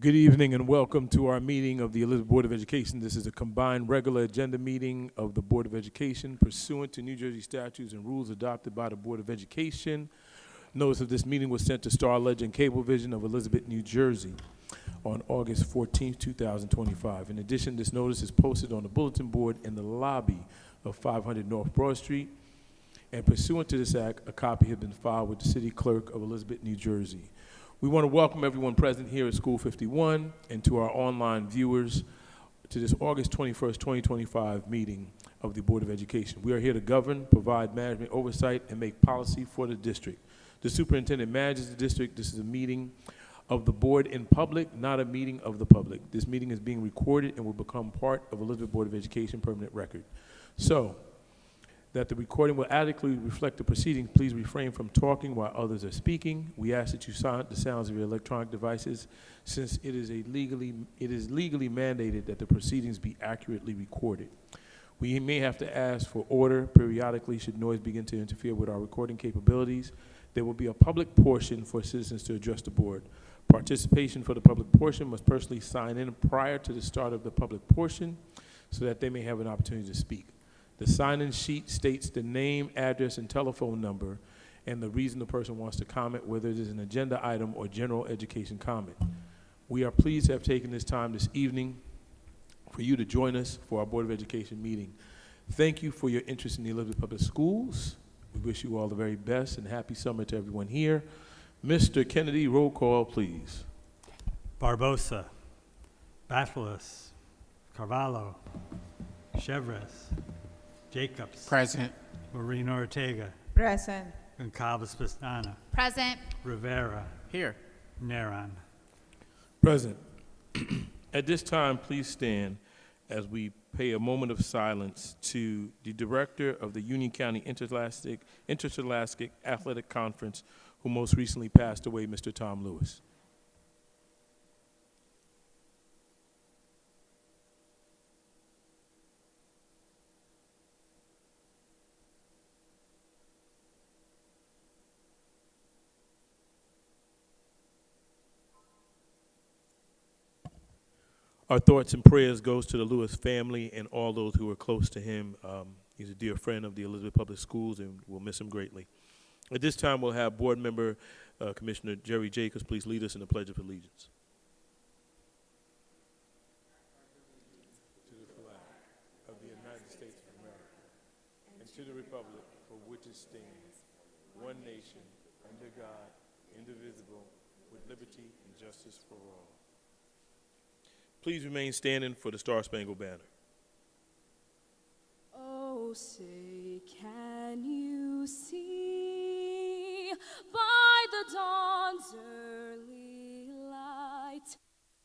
Good evening and welcome to our meeting of the Elizabeth Board of Education. This is a combined regular agenda meeting of the Board of Education pursuant to New Jersey statutes and rules adopted by the Board of Education. Notice of this meeting was sent to Star Legend Cablevision of Elizabeth, New Jersey on August 14, 2025. In addition, this notice is posted on the bulletin board in the lobby of 500 North Broad Street. And pursuant to this act, a copy has been filed with the City Clerk of Elizabeth, New Jersey. We want to welcome everyone present here at School 51 and to our online viewers to this August 21st, 2025 meeting of the Board of Education. We are here to govern, provide management oversight, and make policy for the district. The superintendent manages the district. This is a meeting of the board in public, not a meeting of the public. This meeting is being recorded and will become part of Elizabeth Board of Education permanent record. So, that the recording will adequately reflect the proceedings, please refrain from talking while others are speaking. We ask that you silence the sounds of your electronic devices since it is legally mandated that the proceedings be accurately recorded. We may have to ask for order periodically should noise begin to interfere with our recording capabilities. There will be a public portion for citizens to address the board. Participation for the public portion must personally sign in prior to the start of the public portion so that they may have an opportunity to speak. The sign-in sheet states the name, address, and telephone number, and the reason the person wants to comment, whether it is an agenda item or general education comment. We are pleased to have taken this time this evening for you to join us for our Board of Education meeting. Thank you for your interest in the Elizabeth Public Schools. We wish you all the very best and happy summer to everyone here. Mr. Kennedy, roll call, please. Barbosa, Bachelas, Carvalho, Chevres, Jacobs. Present. Marino Ortega. Present. Goncalves Pestana. Present. Rivera. Here. Neron. Present. At this time, please stand as we pay a moment of silence to the director of the Union County Interscholastic Athletic Conference, who most recently passed away, Mr. Tom Lewis. Our thoughts and prayers goes to the Lewis family and all those who are close to him. He's a dear friend of the Elizabeth Public Schools, and we'll miss him greatly. At this time, we'll have Board Member Commissioner Jerry Jacobs please lead us in the Pledge of Allegiance. To the flag of the United States of America and to the republic for which it stands, one nation, under God, indivisible, with liberty and justice for all. Please remain standing for the Star-Spangled Banner. Oh, say, can you see by the dawn's early light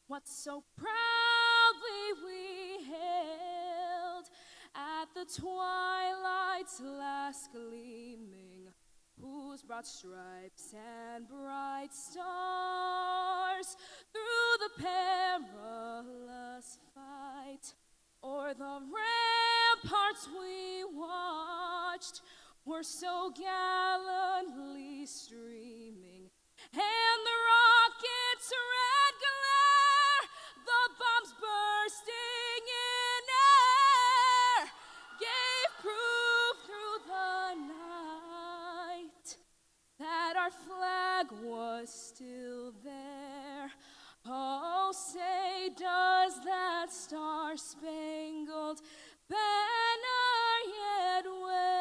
what so proudly we hailed at the twilight's last gleaming, whose broad stripes and bright stars through the perilous fight o'er the ramparts we watched were so gallantly streaming, and the rocket's red glare, the bombs bursting in air, gave proof through the night that our flag was still there. Oh, say, does that star-spangled banner yet wave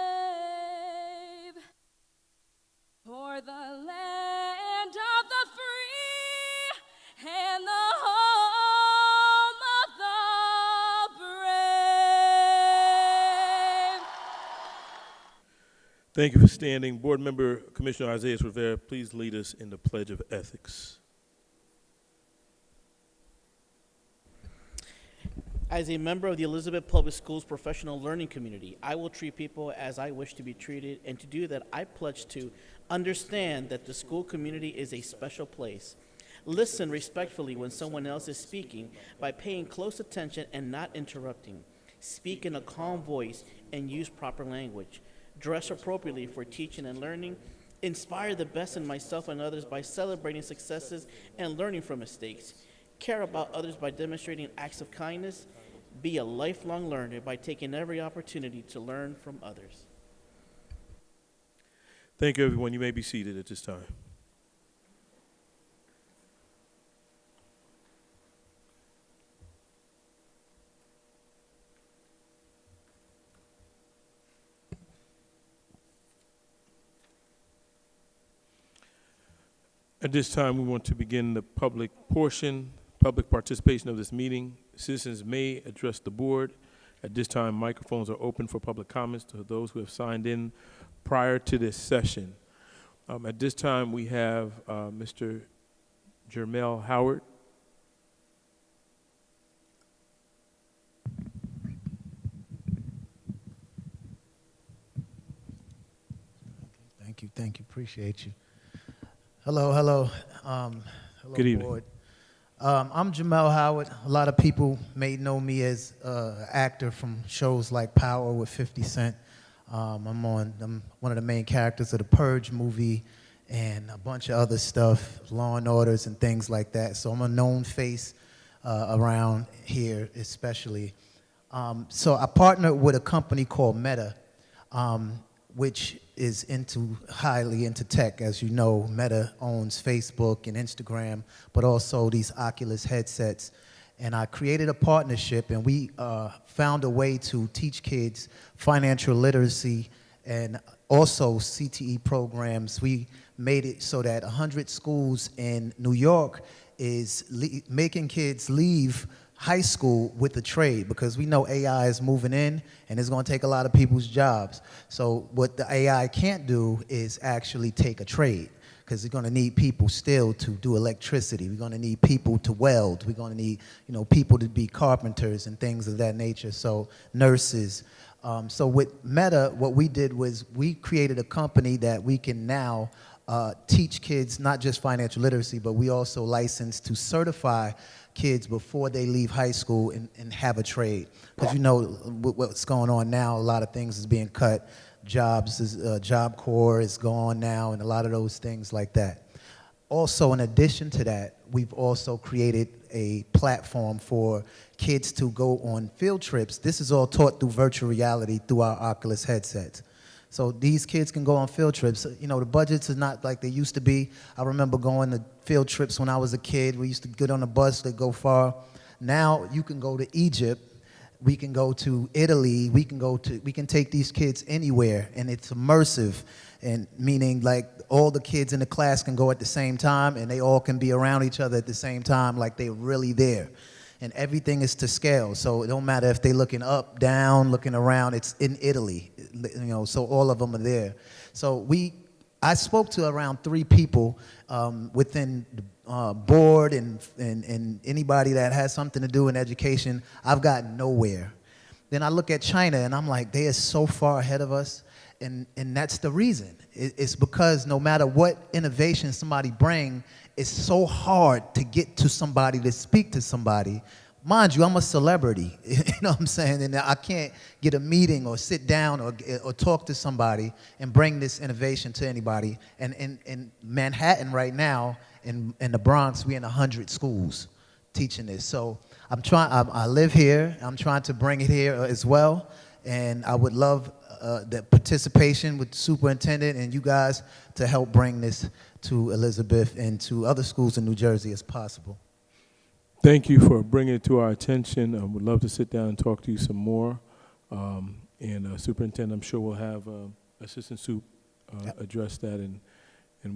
o'er the land of the free and the home of the brave? Thank you for standing. Board Member Commissioner Isaiah Rivera, please lead us in the Pledge of Ethics. As a member of the Elizabeth Public Schools professional learning community, I will treat people as I wish to be treated, and to do that, I pledge to understand that the school community is a special place. Listen respectfully when someone else is speaking by paying close attention and not interrupting. Speak in a calm voice and use proper language. Dress appropriately for teaching and learning. Inspire the best in myself and others by celebrating successes and learning from mistakes. care about others by demonstrating acts of kindness, be a lifelong learner by taking every opportunity to learn from others. Thank you, everyone. You may be seated at this time. At this time, we want to begin the public portion, public participation of this meeting. Citizens may address the board. At this time, microphones are open for public comments to those who have signed in prior to this session. At this time, we have Mr. Jermel Howard. Thank you, appreciate you. Hello. Hello, Good evening. board. I'm Jamel Howard. A lot of people may know me as an actor from shows like Power with 50 Cent. I'm one of the main characters of the Purge movie and a bunch of other stuff, Law and Orders and things like that. So I'm a known face around here especially. So I partnered with a company called Meta, which is highly into tech. As you know, Meta owns Facebook and Instagram, but also these Oculus headsets. And I created a partnership, and we found a way to teach kids financial literacy and also CTE programs. We made it so that 100 schools in New York is making kids leave high school with a trade, because we know AI is moving in and it's going to take a lot of people's jobs. So what the AI can't do is actually take a trade, because we're going to need people still to do electricity. We're going to need people to weld. We're going to need, people to be carpenters and things of that nature. So nurses. So with Meta, what we did was we created a company that we can now teach kids not just financial literacy, but we also license to certify kids before they leave high school and have a trade. Because what's going on now, a lot of things is being cut. Job Corps is gone now, and a lot of those things like that. Also, in addition to that, we've also created a platform for kids to go on field trips. This is all taught through virtual reality through our Oculus headsets. So these kids can go on field trips. The budgets are not like they used to be. I remember going to field trips when I was a kid. We used to get on a bus that go far. Now you can go to Egypt. We can go to Italy. We can take these kids anywhere, and it's immersive, and meaning like all the kids in the class can go at the same time, and they all can be around each other at the same time, like they're really there. And everything is to scale, so it don't matter if they're looking up, down, looking around. It's in Italy, so all of them are there. So I spoke to around 3 people within the board and anybody that has something to do in education. I've gotten nowhere. Then I look at China, and I'm like, they are so far ahead of us, and that's the reason. It's because no matter what innovation somebody bring, it's so hard to get to somebody, to speak to somebody. Mind you, I'm a celebrity, you know what I'm saying? And I can't get a meeting or sit down or talk to somebody and bring this innovation to anybody. And in Manhattan right now, in the Bronx, we're in 100 schools teaching this. So I live here. I'm trying to bring it here as well. And I would love the participation with the superintendent and you guys to help bring this to Elizabeth and to other schools in New Jersey as possible. Thank you for bringing it to our attention. I would love to sit down and talk to you some more. Superintendent, I'm sure we'll have Assistant Sup address that, and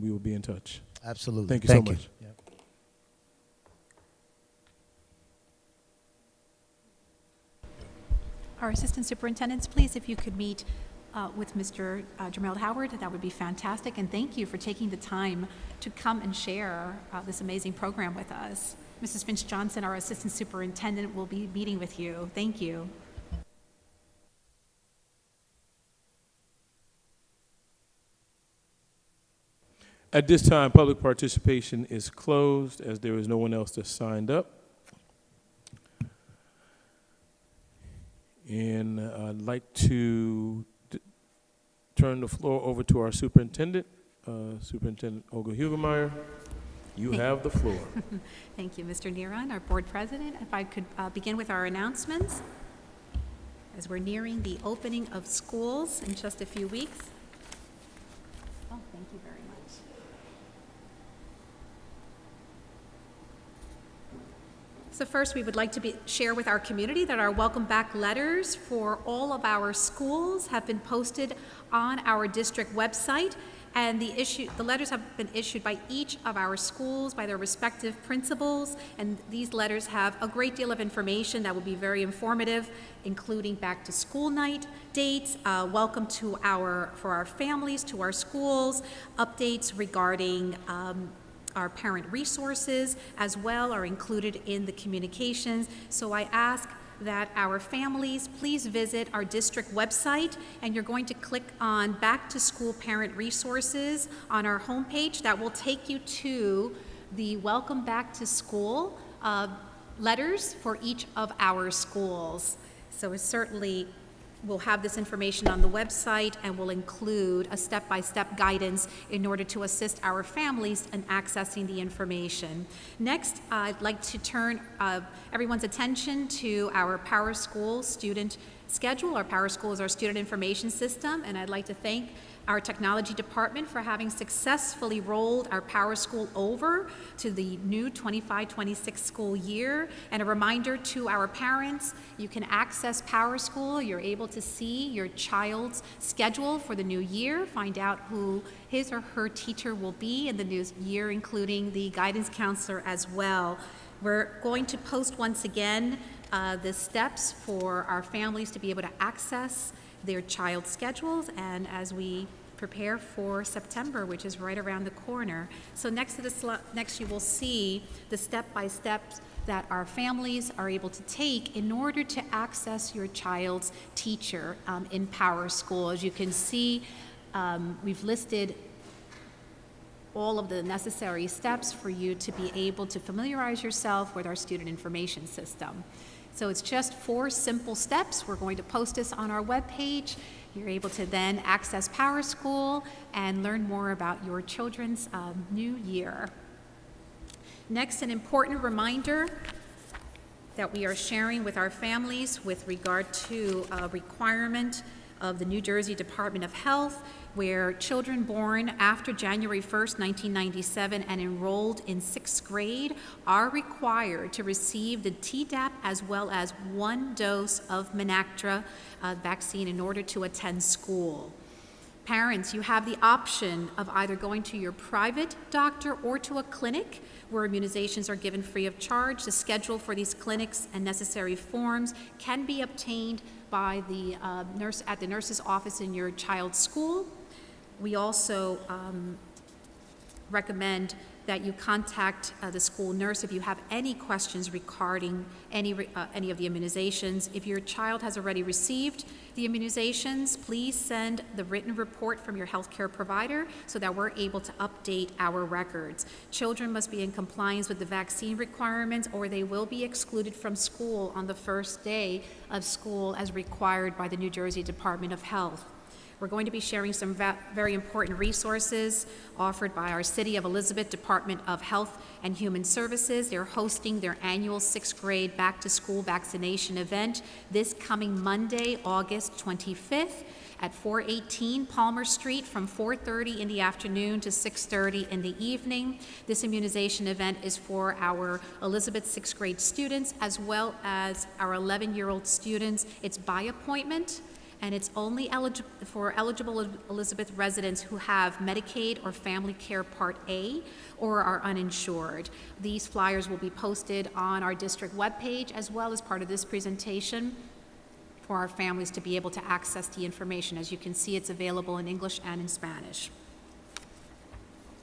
we will be in touch. Absolutely. Thank you so much. Yep. Our Assistant Superintendents, please, if you could meet with Mr. Jermel Howard, that would be fantastic. And thank you for taking the time to come and share this amazing program with us. Mrs. Finch-Johnson, our Assistant Superintendent, will be meeting with you. Thank you. At this time, public participation is closed as there is no one else that signed up. And I'd like to turn the floor over to our superintendent, Superintendent Olga Hugemeyer. You have the floor. Thank you, Mr. Neron, our board president. If I could begin with our announcements, as we're nearing the opening of schools in just a few weeks. Oh, thank you very much. So first, we would like to share with our community that our welcome back letters for all of our schools have been posted on our district website. And the letters have been issued by each of our schools, by their respective principals, and these letters have a great deal of information that will be very informative, including back to school night dates, welcome for our families to our schools, updates regarding our parent resources as well are included in the communications. So I ask that our families please visit our district website, and you're going to click on Back to School Parent Resources on our homepage. That will take you to the Welcome Back to School letters for each of our schools. So it certainly will have this information on the website and will include a step-by-step guidance in order to assist our families in accessing the information. Next, I'd like to turn everyone's attention to our Power School student schedule. Our Power School is our student information system, and I'd like to thank our technology department for having successfully rolled our Power School over to the new 25-26 school year. And a reminder to our parents, you can access Power School. You're able to see your child's schedule for the new year, find out who his or her teacher will be in the new year, including the guidance counselor as well. We're going to post once again the steps for our families to be able to access their child's schedules, and as we prepare for September, which is right around the corner. So next you will see the step-by-steps that our families are able to take in order to access your child's teacher in Power School. As you can see, we've listed all of the necessary steps for you to be able to familiarize yourself with our student information system. So it's just 4 simple steps. We're going to post this on our webpage. You're able to then access Power School and learn more about your children's new year. Next, an important reminder that we are sharing with our families with regard to a requirement of the New Jersey Department of Health, where children born after January 1st, 1997 and enrolled in 6th grade are required to receive the Tdap as well as 1 dose of Menactra vaccine in order to attend school. Parents, you have the option of either going to your private doctor or to a clinic where immunizations are given free of charge. The schedule for these clinics and necessary forms can be obtained by the nurse at the nurse's office in your child's school. We also recommend that you contact the school nurse if you have any questions regarding any of the immunizations. If your child has already received the immunizations, please send the written report from your healthcare provider so that we're able to update our records. Children must be in compliance with the vaccine requirements, or they will be excluded from school on the first day of school as required by the New Jersey Department of Health. We're going to be sharing some very important resources offered by our City of Elizabeth Department of Health and Human Services. They're hosting their annual 6th grade back to school vaccination event this coming Monday, August 25th at 418 Palmer Street from 4:30 in the afternoon to 6:30 in the evening. This immunization event is for our Elizabeth 6th grade students as well as our 11-year-old students. It's by appointment, and it's only for eligible Elizabeth residents who have Medicaid or Family Care Part A or are uninsured. These flyers will be posted on our district webpage as well as part of this presentation for our families to be able to access the information. As you can see, it's available in English and in Spanish.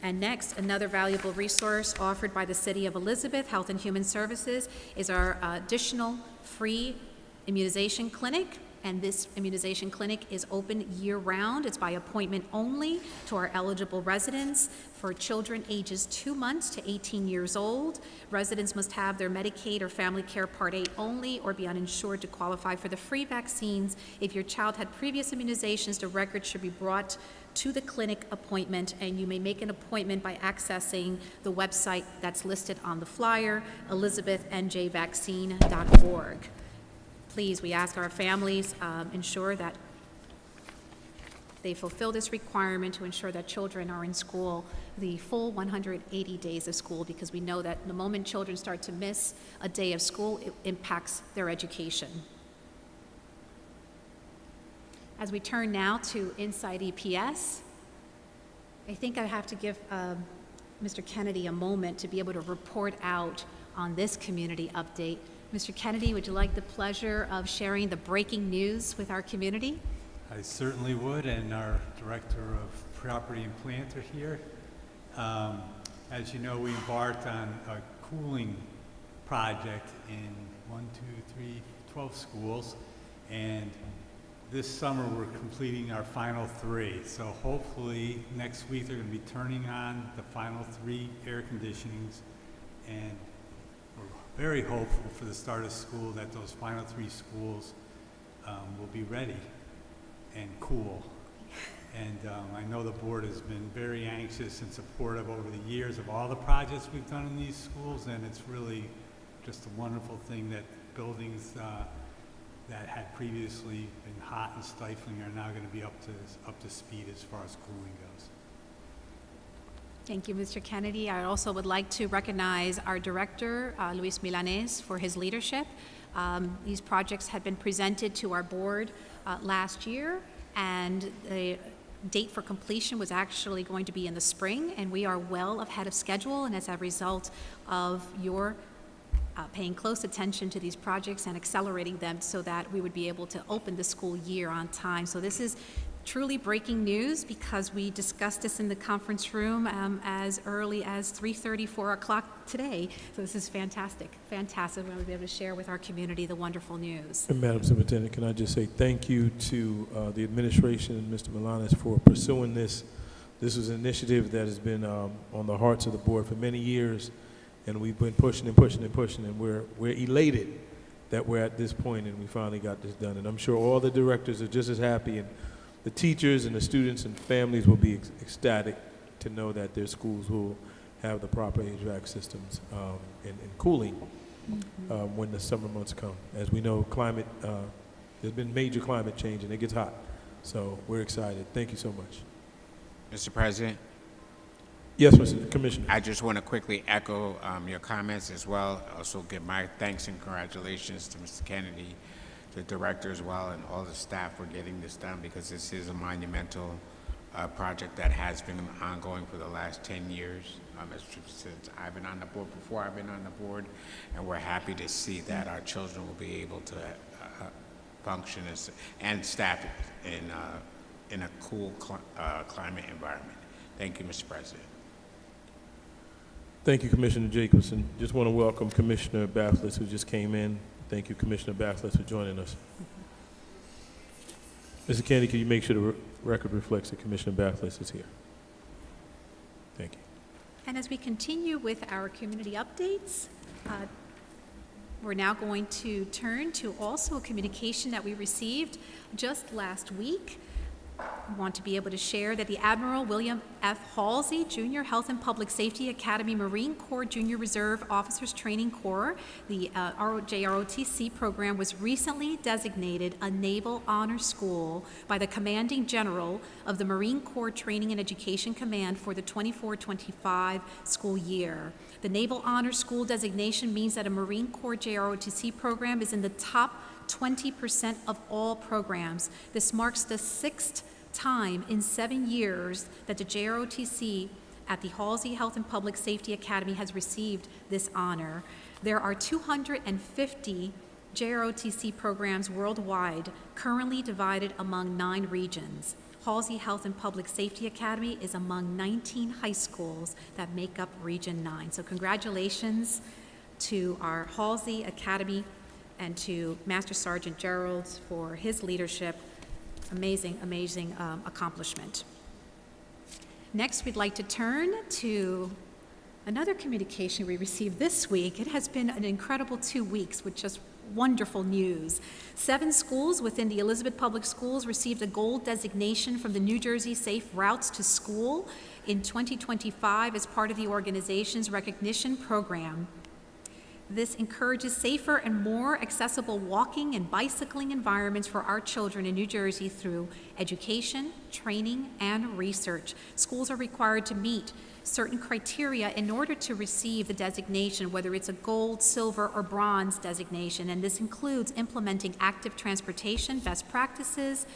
And next, another valuable resource offered by the City of Elizabeth Health and Human Services is our additional free immunization clinic And this immunization clinic is open year-round. It's by appointment only to our eligible residents for children ages 2 months to 18 years old. Residents must have their Medicaid or Family Care Part A only or be uninsured to qualify for the free vaccines. If your child had previous immunizations, the record should be brought to the clinic appointment, and you may make an appointment by accessing the website that's listed on the flyer, elizabethnjvaccine.org. Please, we ask our families ensure that they fulfill this requirement to ensure that children are in school the full 180 days of school, because we know that the moment children start to miss a day of school, it impacts their education. As we turn now to Inside EPS, I think I have to give Mr. Kennedy a moment to be able to report out on this community update. Mr. Kennedy, would you like the pleasure of sharing the breaking news with our community? I certainly would, and our Director of Property and Plant are here. As you know, we embarked on a cooling project in 12 schools, and this summer we're completing our final 3. So hopefully next week they're going to be turning on the final 3 air conditionings, and we're very hopeful for the start of school that those final 3 schools will be ready and cool. And I know the board has been very anxious and supportive over the years of all the projects we've done in these schools, and it's really just a wonderful thing that buildings that had previously been hot and stifling are now going to be up to speed as far as cooling goes. Thank you, Mr. Kennedy. I also would like to recognize our director, Luis Milanes, for his leadership. These projects had been presented to our board last year, and the date for completion was actually going to be in the spring, and we are well ahead of schedule, and as a result of your paying close attention to these projects and accelerating them so that we would be able to open the school year on time. So this is truly breaking news, because we discussed this in the conference room as early as 3:30, 4 o'clock today. So this is fantastic, fantastic. We're going to be able to share with our community the wonderful news. And Madam Superintendent, can I just say thank you to the administration and Mr. Milanes for pursuing this. This is an initiative that has been on the hearts of the board for many years, and we've been pushing and pushing and pushing, and we're elated that we're at this point and we finally got this done. And I'm sure all the directors are just as happy, and the teachers and the students and families will be ecstatic to know that their schools will have the proper HVAC systems and cooling when the summer months come. As we know, there's been major climate change and it gets hot. So we're excited. Thank you so much. Mr. President, Yes, Mr. Commissioner. I just want to quickly echo your comments as well. Also give my thanks and congratulations to Mr. Kennedy, the director as well, and all the staff for getting this done, because this is a monumental project that has been ongoing for the last 10 years. Since I've been on the board, before I've been on the board, and we're happy to see that our children will be able to function and staff in a cool climate environment. Thank you, Mr. President. Thank you, Commissioner Jacobson. Just want to welcome Commissioner Bathlis, who just came in. Thank you, Commissioner Bathlis, for joining us. Mr. Kennedy, can you make sure the record reflects that Commissioner Bathlis is here? Thank you. And as we continue with our community updates, we're now going to turn to also a communication that we received just last week. I want to be able to share that the Admiral William F. Halsey Junior Health and Public Safety Academy Marine Corps Junior Reserve Officers Training Corps, the JROTC program, was recently designated a Naval Honor School by the Commanding General of the Marine Corps Training and Education Command for the 24-25 school year. The Naval Honor School designation means that a Marine Corps JROTC program is in the top 20% of all programs. This marks the 6th time in 7 years that the JROTC at the Halsey Health and Public Safety Academy has received this honor. There are 250 JROTC programs worldwide, currently divided among 9 regions. Halsey Health and Public Safety Academy is among 19 high schools that make up Region 9. So congratulations to our Halsey Academy and to Master Sergeant Gerald for his leadership. Amazing, amazing accomplishment. Next, we'd like to turn to another communication we received this week. It has been an incredible 2 weeks with just wonderful news. 7 schools within the Elizabeth Public Schools received a gold designation from the New Jersey Safe Routes to School in 2025 as part of the organization's recognition program. This encourages safer and more accessible walking and bicycling environments for our children in New Jersey through education, training, and research. Schools are required to meet certain criteria in order to receive the designation, whether it's a gold, silver, or bronze designation, and this includes implementing active transportation best practices,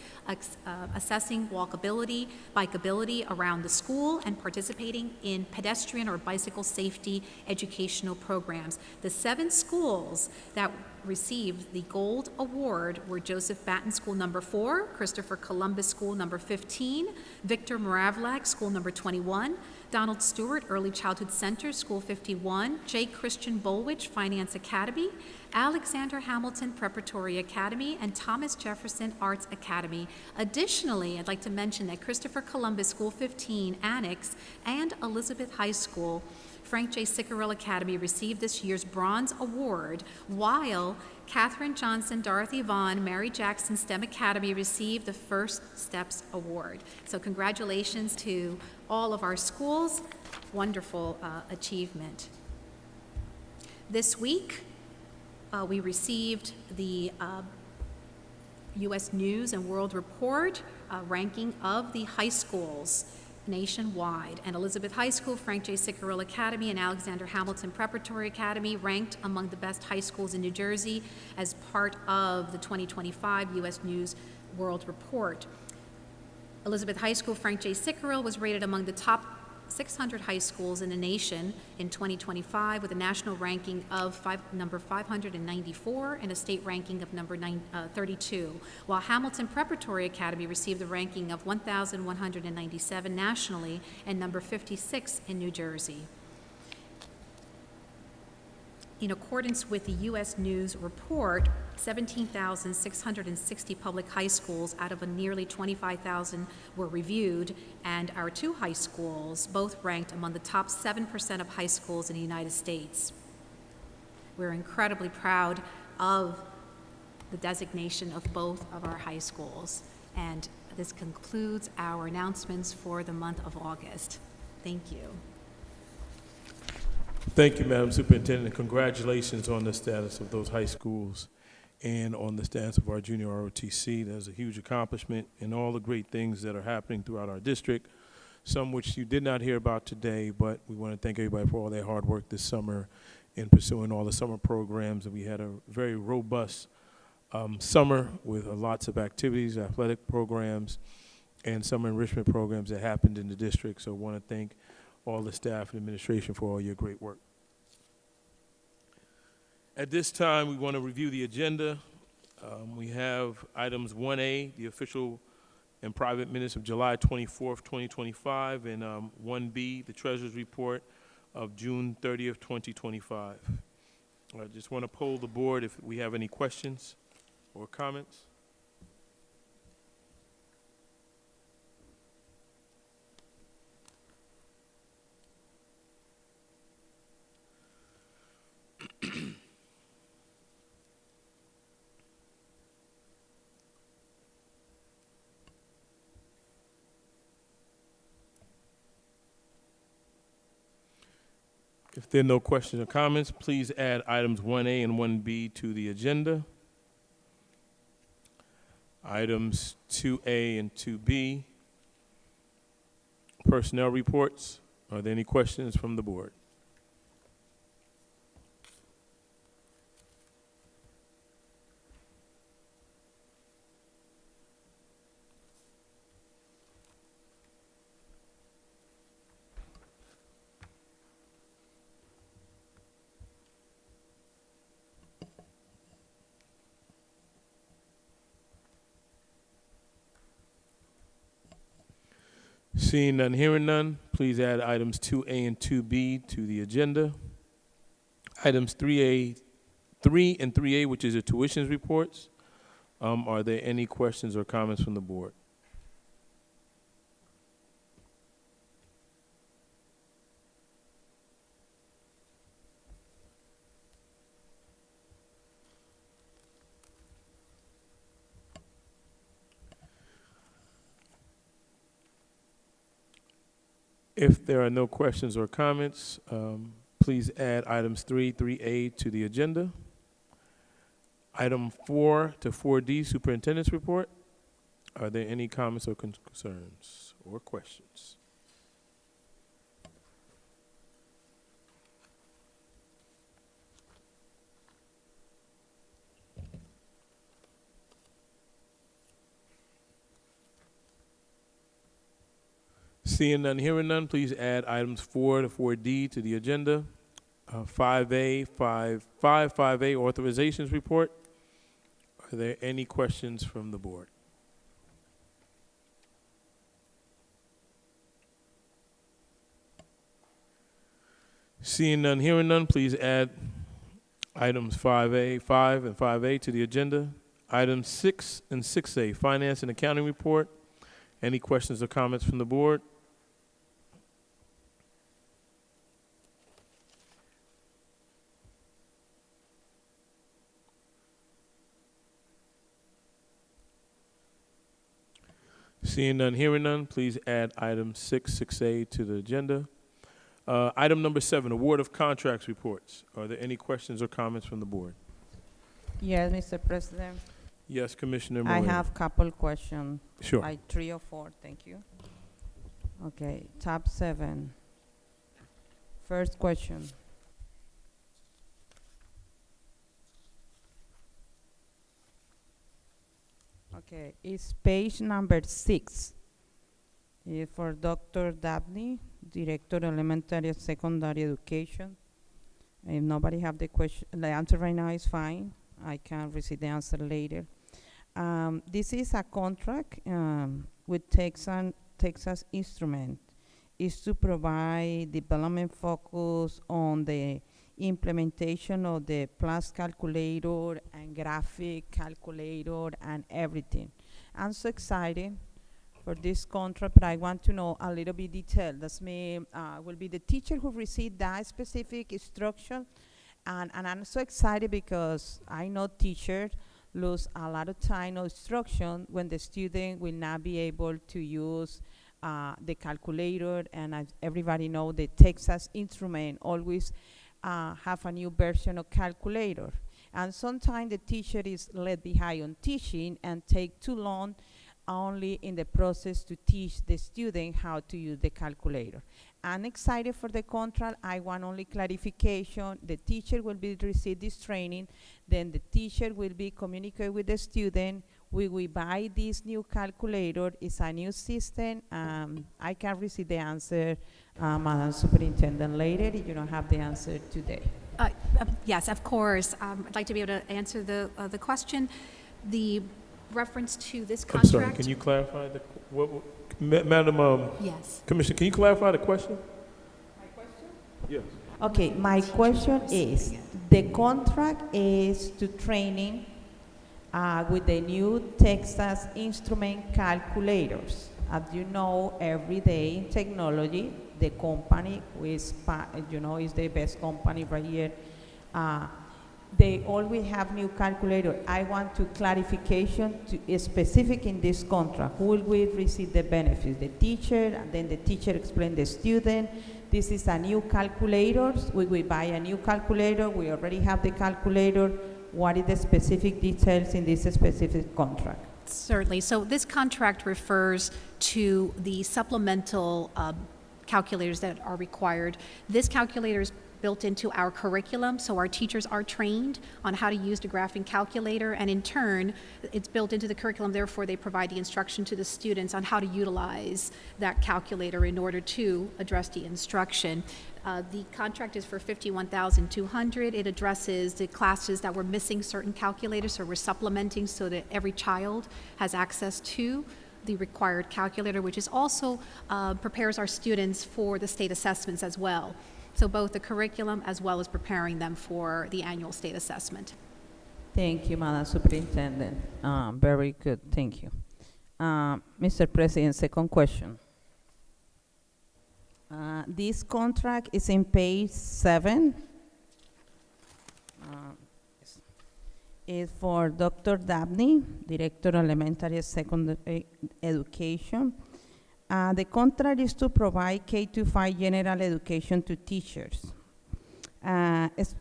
assessing walkability, bikeability around the school, and participating in pedestrian or bicycle safety educational programs. The 7 schools that received the Gold Award were Joseph Batten School number 4, Christopher Columbus School number 15, Victor Moravlag School number 21, Donald Stewart Early Childhood Center School 51, J. Christian Bolwich Finance Academy, Alexander Hamilton Preparatory Academy, and Thomas Jefferson Arts Academy. Additionally, I'd like to mention that Christopher Columbus School 15 Annex and Elizabeth High School Frank J. Sickerell Academy received this year's Bronze Award, while Katherine Johnson, Dorothy Vaughn, Mary Jackson STEM Academy received the First Steps Award. So congratulations to all of our schools. Wonderful achievement. This week, we received the U.S. News and World Report ranking of the high schools nationwide. And Elizabeth High School, Frank J. Sickerell Academy, and Alexander Hamilton Preparatory Academy ranked among the best high schools in New Jersey as part of the 2025 U.S. News World Report. Elizabeth High School, Frank J. Sickerell was rated among the top 600 high schools in the nation in 2025 with a national ranking of number 594 and a state ranking of number 32, while Hamilton Preparatory Academy received a ranking of 1,197 nationally and number 56 in New Jersey. In accordance with the U.S. News report, 17,660 public high schools out of a nearly 25,000 were reviewed, and our 2 high schools both ranked among the top 7% of high schools in the United States. We're incredibly proud of the designation of both of our high schools, and this concludes our announcements for the month of August. Thank you. Thank you, Madam Superintendent, and congratulations on the status of those high schools and on the status of our junior ROTC. That's a huge accomplishment and all the great things that are happening throughout our district, some which you did not hear about today, but we want to thank everybody for all their hard work this summer in pursuing all the summer programs. And we had a very robust summer with lots of activities, athletic programs, and summer enrichment programs that happened in the district. So I want to thank all the staff and administration for all your great work. At this time, we want to review the agenda. We have items 1A, the official and private minutes of July 24th, 2025, and 1B, the treasurer's report of June 30th, 2025. I just want to poll the board if we have any questions or comments. If there are no questions or comments, please add items 1A and 1B to the agenda. Items 2A and 2B, personnel reports. Are there any questions from the board? Seeing none, hearing none, please add items 2A and 2B to the agenda. Items 3A 3 and 3A, which is the tuitions reports. Are there any questions or comments from the board? If there are no questions or comments, please add items 3, 3A to the agenda. Item 4 to 4D, Superintendent's Report. Are there any comments or concerns or questions? Seeing none, hearing none, please add items 4 to 4D to the agenda. 5A, 5A, authorizations report. Are there any questions from the board? Seeing none, hearing none, please add items 5A, 5 and 5A to the agenda. Items 6 and 6A, finance and accounting report. Any questions or comments from the board? Seeing none, hearing none, please add item 6A to the agenda. Item number 7, award of contracts reports. Are there any questions or comments from the board? Yes, Mr. President. Yes, Commissioner I Moran. have couple questions. Sure. Like 3 or 4, thank you. Okay, tab 7. First question. Okay, it's page number 6. For Dr. Dabney, Director of Elementary and Secondary Education. If nobody have the question, the answer right now is fine. I can receive the answer later. This is a contract with Texas Instrument. Is to provide development focus on the implementation of the plus calculator and graphic calculator and everything. I'm so excited for this contract, but I want to know a little bit detailed. That's me, will be the teacher who received that specific instruction. And I'm so excited because I know teachers lose a lot of time on instruction when the student will not be able to use the calculator. And as everybody know, the Texas Instrument always have a new version of calculator. And sometimes the teacher is left behind on teaching and take too long only in the process to teach the student how to use the calculator. I'm excited for the contract. I want only clarification. The teacher will be receive this training. Then the teacher will be communicate with the student. We will buy this new calculator. It's a new system. I can receive the answer, Madam Superintendent, later if you don't have the answer today. Yes, of course. I'd like to be able to answer the question. The reference to this I'm contract. sorry, can you clarify Madam Yes. Commissioner, can you clarify the question? My question? Yes. Okay, my question is, the contract is to training with the new Texas Instrument calculators. As you know, every day in technology, the company is the best company right here. They always have new calculator. I want to clarification to specific in this contract. Who will receive the benefits? The teacher, and then the teacher explain the student. This is a new calculator. We will buy a new calculator. We already have the calculator. What is the specific details in this specific contract? Certainly. So this contract refers to the supplemental calculators that are required. This calculator is built into our curriculum, so our teachers are trained on how to use the graphing calculator, and in turn, it's built into the curriculum, therefore they provide the instruction to the students on how to utilize that calculator in order to address the instruction. The contract is for $51,200. It addresses the classes that were missing certain calculators, so we're supplementing so that every child has access to the required calculator, which is also prepares our students for the state assessments as well. So both the curriculum as well as preparing them for the annual state assessment. Thank you, Madam Superintendent. Very good, thank you. Mr. President, second question. This contract is in page 7. Is for Dr. Dabney, Director of Elementary and Secondary Education. The contract is to provide K-5 general education to teachers,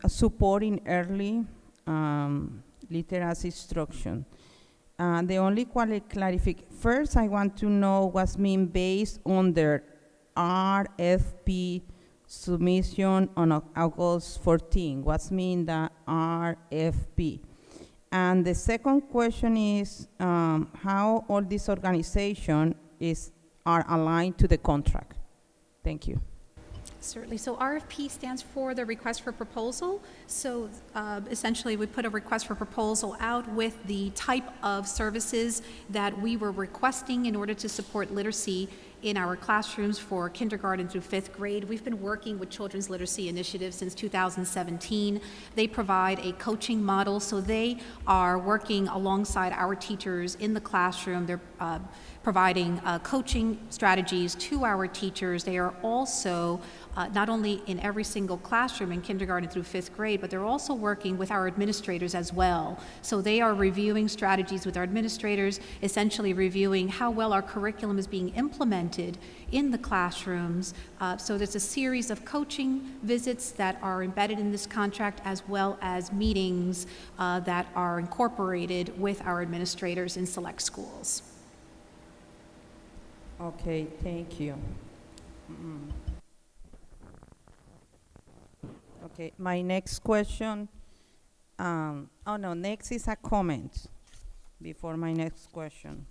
supporting early literacy instruction. The only clarification, first I want to know what's mean based on their RFP submission on August 14. What's mean the RFP? And the second question is how all this organization are aligned to the contract. Thank you. Certainly. So RFP stands for the request for proposal. So essentially, we put a request for proposal out with the type of services that we were requesting in order to support literacy in our classrooms for kindergarten through 5th grade. We've been working with Children's Literacy Initiative since 2017. They provide a coaching model, so they are working alongside our teachers in the classroom. They're providing coaching strategies to our teachers. They are also not only in every single classroom in kindergarten through 5th grade, but they're also working with our administrators as well. So they are reviewing strategies with our administrators, essentially reviewing how well our curriculum is being implemented in the classrooms. So there's a series of coaching visits that are embedded in this contract, as well as meetings that are incorporated with our administrators in select schools. Okay, thank you. Okay, my next question, next is a comment before my next question.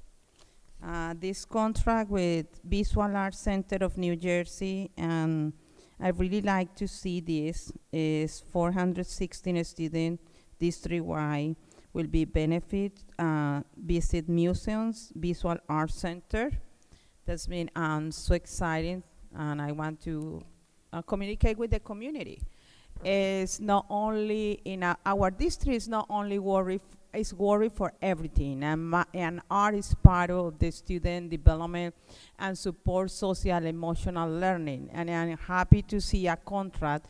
This contract with Visual Arts Center of New Jersey, and I really like to see this, is 416 students district-wide will be benefit, visit museums, Visual Arts Center. That's been so exciting, and I want to communicate with the community. It's not only in our district is not only worried, it's worried for everything, and art is part of the student development and support social emotional learning. And I'm happy to see a contract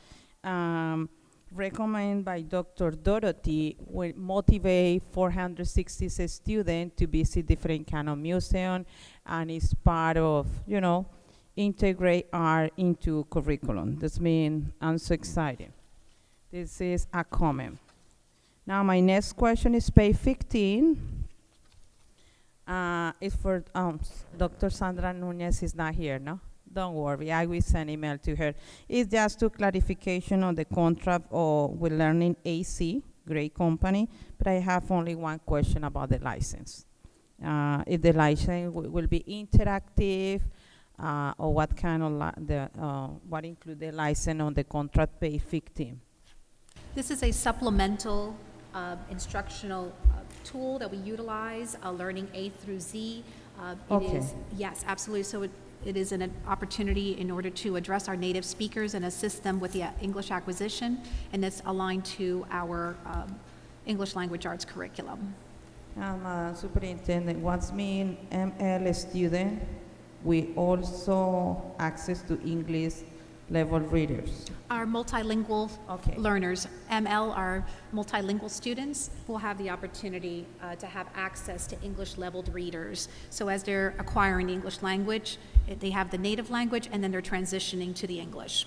recommended by Dr. Dorothy will motivate 466 students to visit different kind of museum, and it's part of, integrate art into curriculum. That's mean I'm so excited. This is a comment. Now my next question is page 15. It's for Dr. Sandra Nunez is not here, no? Don't worry, I will send email to her. It's just to clarification on the contract with Learning AC, great company, but I have only one question about the license. If the license will be interactive, or what kind of what include the license on the contract page 15? This is a supplemental instructional tool that we utilize, Learning A through Z. Okay. Yes, absolutely. So it is an opportunity in order to address our native speakers and assist them with the English acquisition, and it's aligned to our English language arts curriculum. Superintendent, what's mean ML student? We also access to English level readers. Our multilingual learners, ML, are multilingual students, will have the opportunity to have access to English-leveled readers. So as they're acquiring the English language, they have the native language, and then they're transitioning to the English.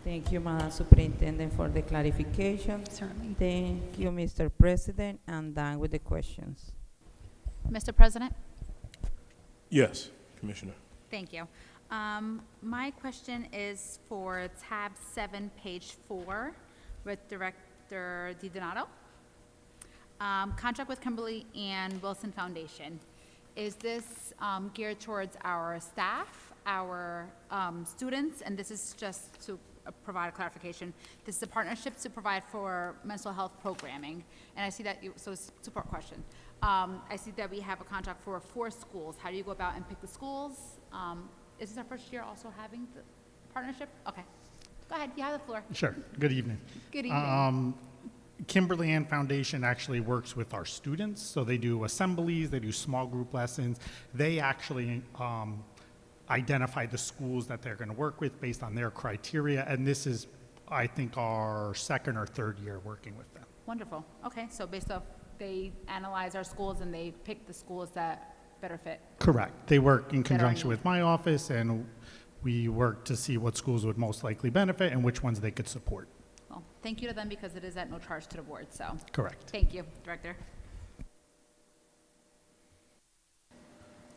Thank you, Madam Superintendent, for the clarification. Certainly. Thank you, Mr. President. I'm done with the questions. Mr. President? Yes, Commissioner. Thank you. My question is for tab 7, page 4, with Director DiDonato. Contract with Kimberly and Wilson Foundation. Is this geared towards our staff, our students? And this is just to provide a clarification. This is a partnership to provide for mental health programming. And I see that, so it's a two-part question. I see that we have a contract for 4 schools. How do you go about and pick the schools? Is this our first year also having the partnership? Okay. Go ahead, you have the floor. Sure. Good evening. Good evening. Kimberly Ann Foundation actually works with our students, so they do assemblies, they do small group lessons. They actually identify the schools that they're going to work with based on their criteria, and this is, I think, our second or third year working with them. Wonderful. Okay, so based off, they analyze our schools and they pick the schools that better fit. Correct. They work in That are conjunction in- with my office, and we work to see what schools would most likely benefit and which ones they could support. Well, thank you to them because it is at no charge to the board, so. Correct. Thank you, Director.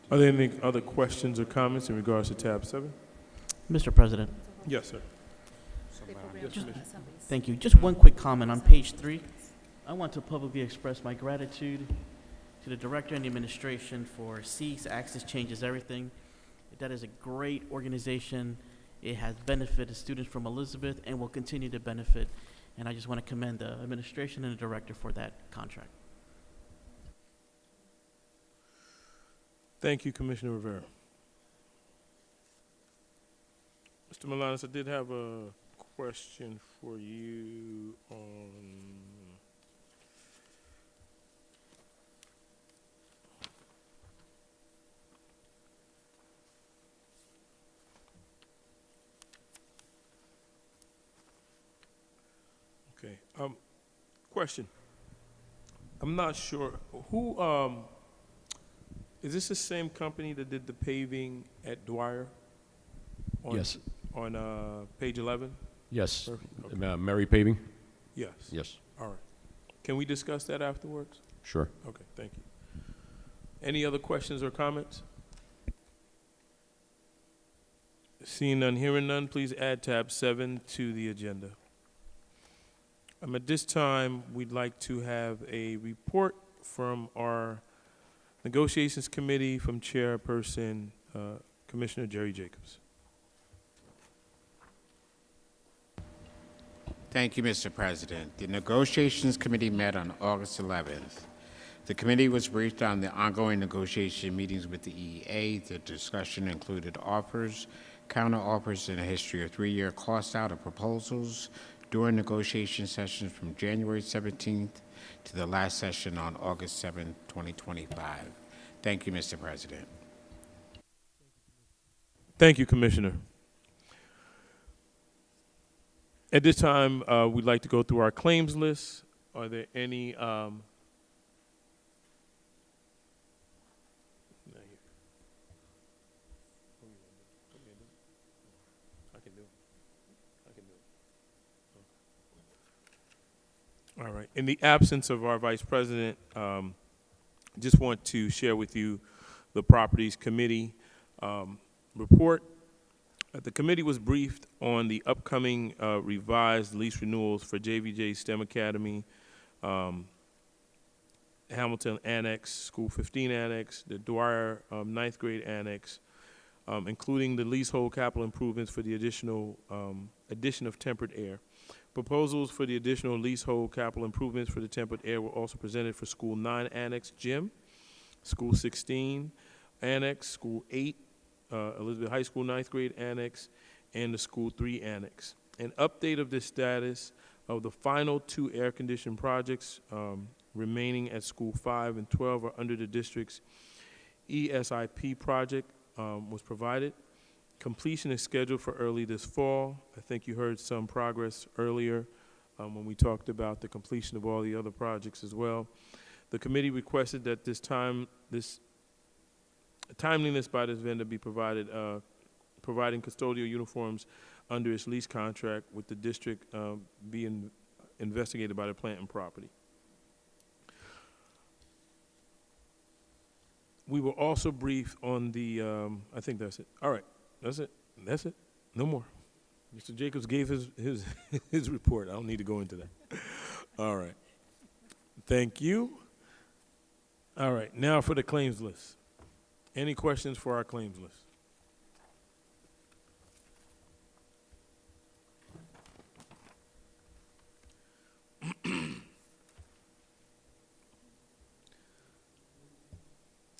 Are there any other questions or comments in regards to tab 7? Mr. President, Yes, sir. thank you. Just one quick comment on page 3. I want to publicly express my gratitude to the director and the administration for Seeks Access Changes Everything. That is a great organization. It has benefited students from Elizabeth and will continue to benefit. And I just want to commend the administration and the director for that contract. Thank you, Commissioner Rivera. Mr. Milanes, I did have a question for you on okay. Question. I'm not sure who is this the same company that did the paving at Dwyer? Yes. On page 11? Yes. Perfect. Okay. Mary Paving? Yes. Yes. All right. Can we discuss that afterwards? Sure. Okay, thank you. Any other questions or comments? Seeing none, hearing none, please add tab 7 to the agenda. At this time, we'd like to have a report from our Negotiations Committee from Chairperson Commissioner Jerry Jacobs. Thank you, Mr. President. The Negotiations Committee met on August 11th. The committee was briefed on the ongoing negotiation meetings with the EEA. The discussion included offers, counter-offers, and a history of 3-year cost-out of proposals during negotiation sessions from January 17th to the last session on August 7th, 2025. Thank you, Mr. President. Thank you, Commissioner. At this time, we'd like to go through our claims list. Are there any All right. In the absence of our Vice President, just want to share with you the Properties Committee report. The committee was briefed on the upcoming revised lease renewals for JVJ STEM Academy, Hamilton Annex, School 15 Annex, the Dwyer 9th grade Annex, including the leasehold capital improvements for the addition of tempered air. Proposals for the additional leasehold capital improvements for the tempered air were also presented for School 9 Annex Gym, School 16 Annex, School 8, Elizabeth High School 9th grade Annex, and the School 3 Annex. An update of the status of the final 2 air-conditioned projects remaining at School 5 and 12 are under the district's ESIP project was provided. Completion is scheduled for early this fall. I think you heard some progress earlier when we talked about the completion of all the other projects as well. The committee requested that this timeliness by this vendor be provided, providing custodial uniforms under its lease contract with the district being investigated by the plant and property. We were also briefed on the, I think that's it. All right. That's it. That's it. No more. Mr. Jacobs gave his report. I don't need to go into that. All right. Thank you. All right. Now for the claims list. Any questions for our claims list?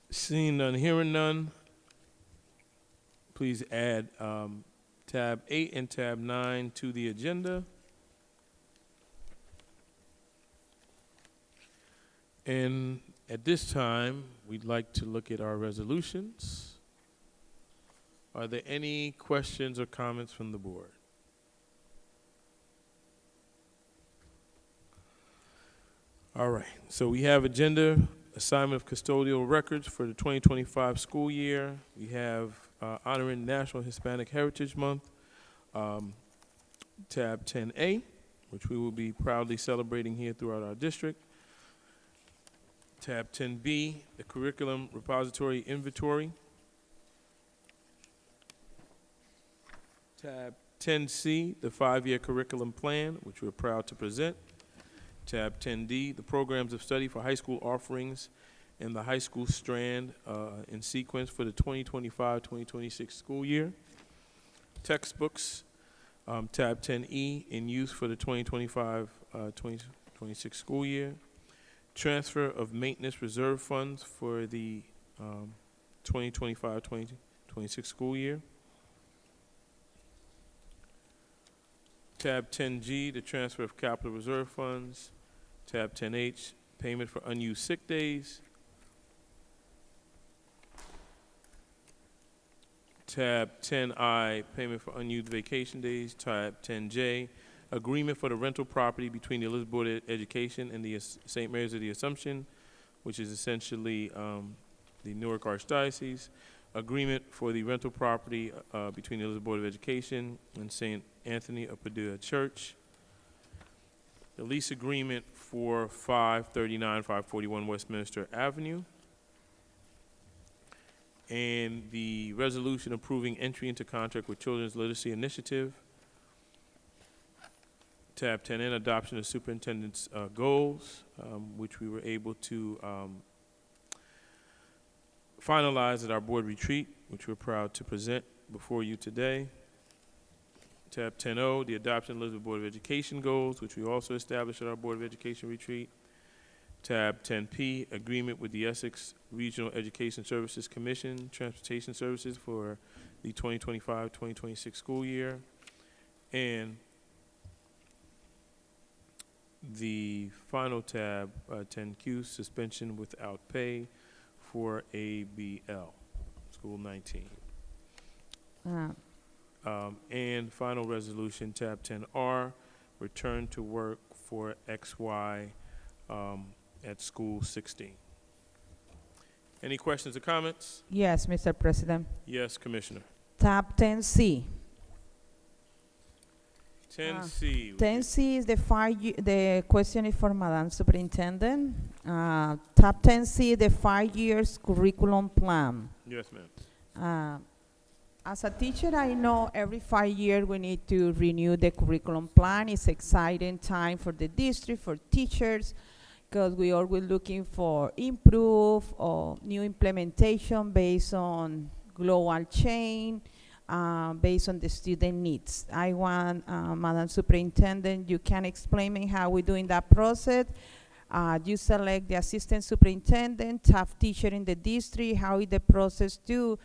Seeing none, hearing none, please add tab 8 and tab 9 to the agenda. And at this time, we'd like to look at our resolutions. Are there any questions or comments from the board? All right, so we have agenda assignment of custodial records for the 2025 school year. We have honoring National Hispanic Heritage Month, tab 10A, which we will be proudly celebrating here throughout our district. Tab 10B, the curriculum repository inventory. Tab 10C, the 5-year curriculum plan, which we're proud to present. Tab 10D, the programs of study for high school offerings and the high school strand in sequence for the 2025-2026 school year. Textbooks, tab 10E, in use for the 2025-2026 school year. Transfer of maintenance reserve funds for the 2025-2026 school year. Tab 10G, the transfer of capital reserve funds. Tab 10H, payment for unused sick days. Tab 10I, payment for unused vacation days. Tab 10J, agreement for the rental property between the Elizabeth Board of Education and the St. Mary's of the Assumption, which is essentially the Newark Archdiocese. Agreement for the rental property between the Elizabeth Board of Education and St. Anthony of Padua Church. The lease agreement for 541 Westminster Avenue. And the resolution approving entry into contract with Children's Literacy Initiative. Tab 10N, adoption of superintendent's goals, which we were able to finalize at our board retreat, which we're proud to present before you today. Tab 10O, the adoption of Elizabeth Board of Education goals, which we also established at our Board of Education retreat. Tab 10P, agreement with the Essex Regional Education Services Commission, transportation services for the 2025-2026 school year. And the final tab, 10Q, suspension without pay for ABL, School 19. And final resolution, tab 10R, return to work for XY at School 16. Any questions or comments? Yes, Mr. President. Yes, Commissioner. Tab 10C. 10C. 10C is the question is for Madam Superintendent. Tab 10C, the 5 years curriculum plan. Yes, ma'am. As a teacher, I know every 5 years we need to renew the curriculum plan. It's exciting time for the district, for teachers, because we always looking for improve or new implementation based on global change, based on the student needs. I want, Madam Superintendent, you can explain me how we're doing that process. You select the assistant superintendent, staff teacher in the district. How is the process to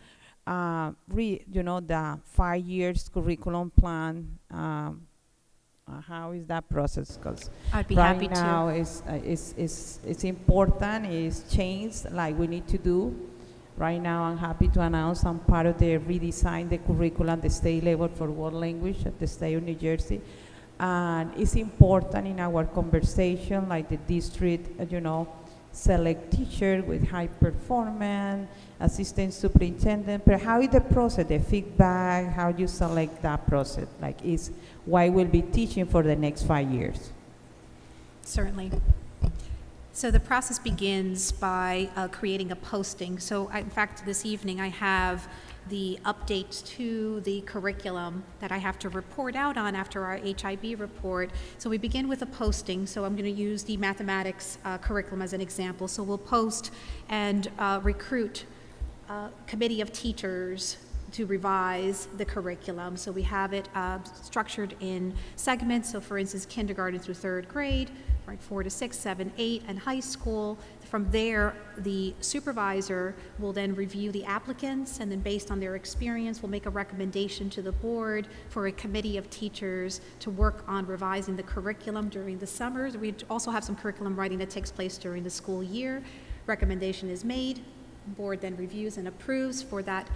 the 5 years curriculum plan? How is that process? Because I'd be right happy to. now it's important. It's changed like we need to do. Right now, I'm happy to announce I'm part of the redesign the curriculum at the state level for world language at the state of New Jersey. And it's important in our conversation, like the district, select teacher with high performance, assistant superintendent. But how is the process, the feedback, how you select that process? Like is why we'll be teaching for the next 5 years? Certainly. So the process begins by creating a posting. So in fact, this evening I have the updates to the curriculum that I have to report out on after our HIB report. So we begin with a posting. So I'm going to use the mathematics curriculum as an example. So we'll post and recruit a committee of teachers to revise the curriculum. So we have it structured in segments. So for instance, kindergarten through 3rd grade, right, 4 to 6, 7, 8, and high school. From there, the supervisor will then review the applicants, and then based on their experience, will make a recommendation to the board for a committee of teachers to work on revising the curriculum during the summers. We also have some curriculum writing that takes place during the school year. Recommendation is made, board then reviews and approves for that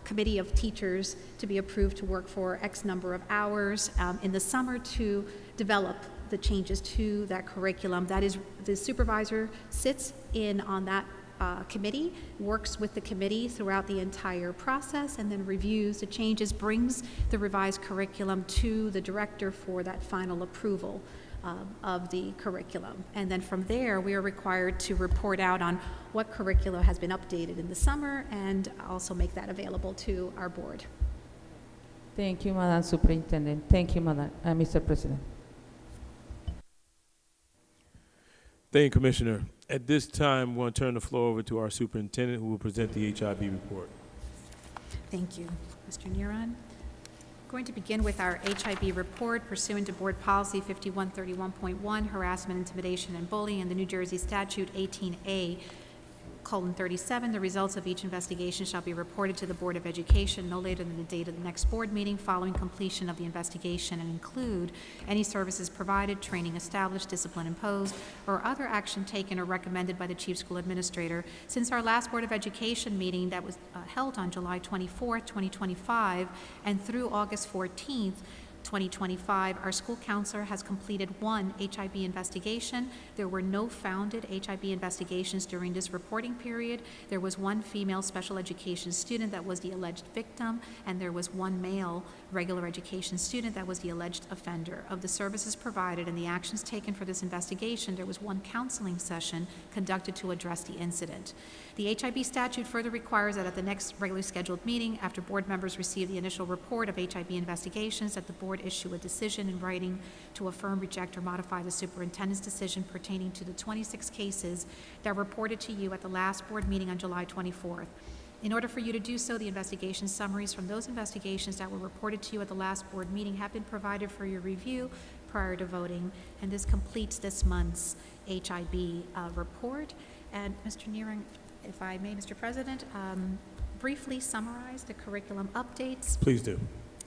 committee of teachers to be approved to work for X number of hours in the summer to develop the changes to that curriculum. That is, the supervisor sits in on that committee, works with the committee throughout the entire process, and then reviews the changes, brings the revised curriculum to the director for that final approval of the curriculum. And then from there, we are required to report out on what curricula has been updated in the summer and also make that available to our board. Thank you, Madam Superintendent. Thank you, Mr. President. Thank you, Commissioner. At this time, we're going to turn the floor over to our superintendent, who will present the HIB report. Thank you, Mr. Neron. Going to begin with our HIB report pursuant to Board Policy 5131.1, harassment, intimidation, and bullying, and the New Jersey Statute 18A:37. The results of each investigation shall be reported to the Board of Education no later than the date of the next board meeting following completion of the investigation, and include any services provided, training established, discipline imposed, or other action taken or recommended by the Chief School Administrator. Since our last Board of Education meeting that was held on July 24th, 2025, and through August 14th, 2025, our school counselor has completed one HIB investigation. There were no founded HIB investigations during this reporting period. There was one female special education student that was the alleged victim, and there was one male regular education student that was the alleged offender. Of the services provided and the actions taken for this investigation, there was one counseling session conducted to address the incident. The HIB statute further requires that at the next regularly scheduled meeting, after board members receive the initial report of HIB investigations, that the board issue a decision in writing to affirm, reject, or modify the superintendent's decision pertaining to the 26 cases that were reported to you at the last board meeting on July 24th. In order for you to do so, the investigation summaries from those investigations that were reported to you at the last board meeting have been provided for your review prior to voting, and this completes this month's HIB report. And Mr. Neering, if I may, Mr. President, briefly summarize the curriculum updates. Please do.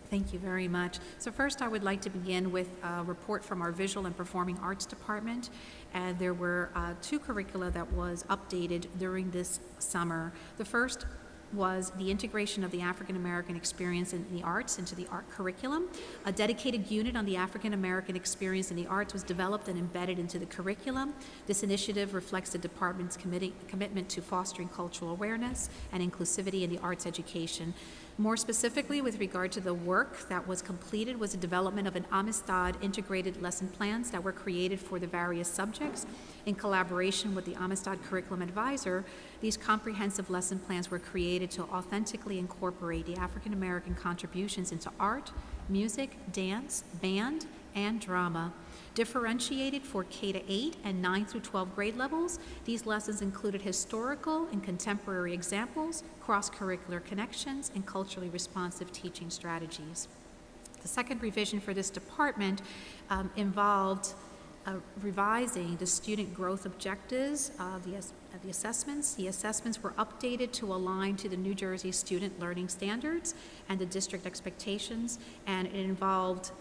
Thank you very much. So first, I would like to begin with a report from our Visual and Performing Arts Department. And there were two curricula that was updated during this summer. The first was the integration of the African American experience in the arts into the art curriculum. A dedicated unit on the African American experience in the arts was developed and embedded into the curriculum. This initiative reflects the department's commitment to fostering cultural awareness and inclusivity in the arts education. More specifically, with regard to the work that was completed, was the development of an Amistad integrated lesson plans that were created for the various subjects. In collaboration with the Amistad Curriculum Advisor, these comprehensive lesson plans were created to authentically incorporate the African American contributions into art, music, dance, band, and drama. Differentiated for K-8 and 9 through 12 grade levels, these lessons included historical and contemporary examples, cross-curricular connections, and culturally responsive teaching strategies. The second revision for this department involved revising the student growth objectives of the assessments. The assessments were updated to align to the New Jersey Student Learning Standards and the district expectations, and it involved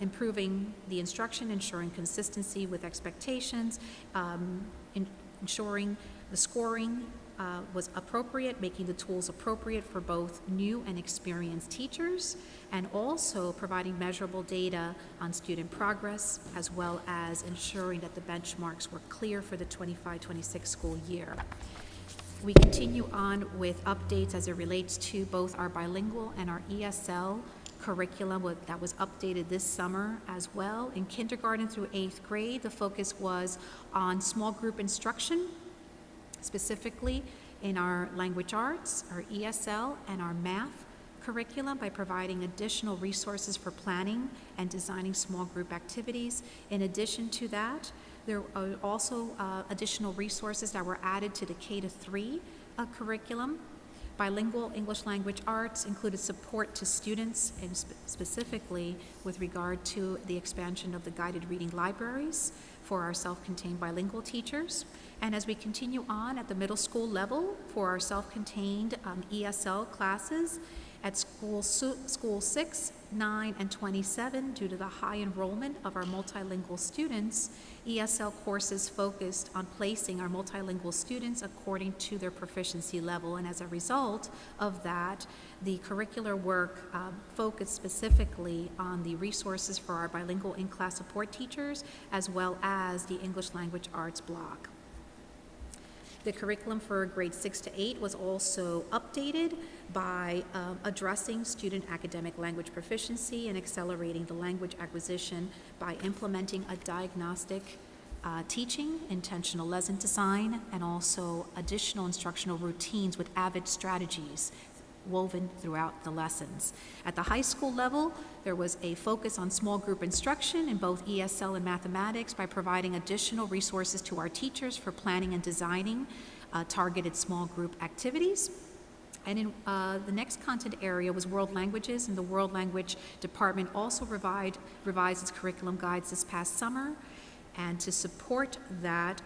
improving the instruction, ensuring consistency with expectations, ensuring the scoring was appropriate, making the tools appropriate for both new and experienced teachers, and also providing measurable data on student progress, as well as ensuring that the benchmarks were clear for the 25-26 school year. We continue on with updates as it relates to both our bilingual and our ESL curriculum that was updated this summer as well. In kindergarten through 8th grade, the focus was on small group instruction, specifically in our language arts, our ESL, and our math curriculum, by providing additional resources for planning and designing small group activities. In addition to that, there are also additional resources that were added to the K-3 curriculum Bilingual English language arts included support to students, and specifically with regard to the expansion of the guided reading libraries for our self-contained bilingual teachers. And as we continue on at the middle school level for our self-contained ESL classes, at school 6, 9, and 27, due to the high enrollment of our multilingual students, ESL courses focused on placing our multilingual students according to their proficiency level. And as a result of that, the curricular work focused specifically on the resources for our bilingual in-class support teachers, as well as the English language arts block. The curriculum for grades 6 to 8 was also updated by addressing student academic language proficiency and accelerating the language acquisition by implementing a diagnostic teaching, intentional lesson design, and also additional instructional routines with avid strategies woven throughout the lessons. At the high school level, there was a focus on small group instruction in both ESL and mathematics by providing additional resources to our teachers for planning and designing targeted small group activities. And in the next content area was world languages, and the world language department also revised its curriculum guides this past summer. And to support that,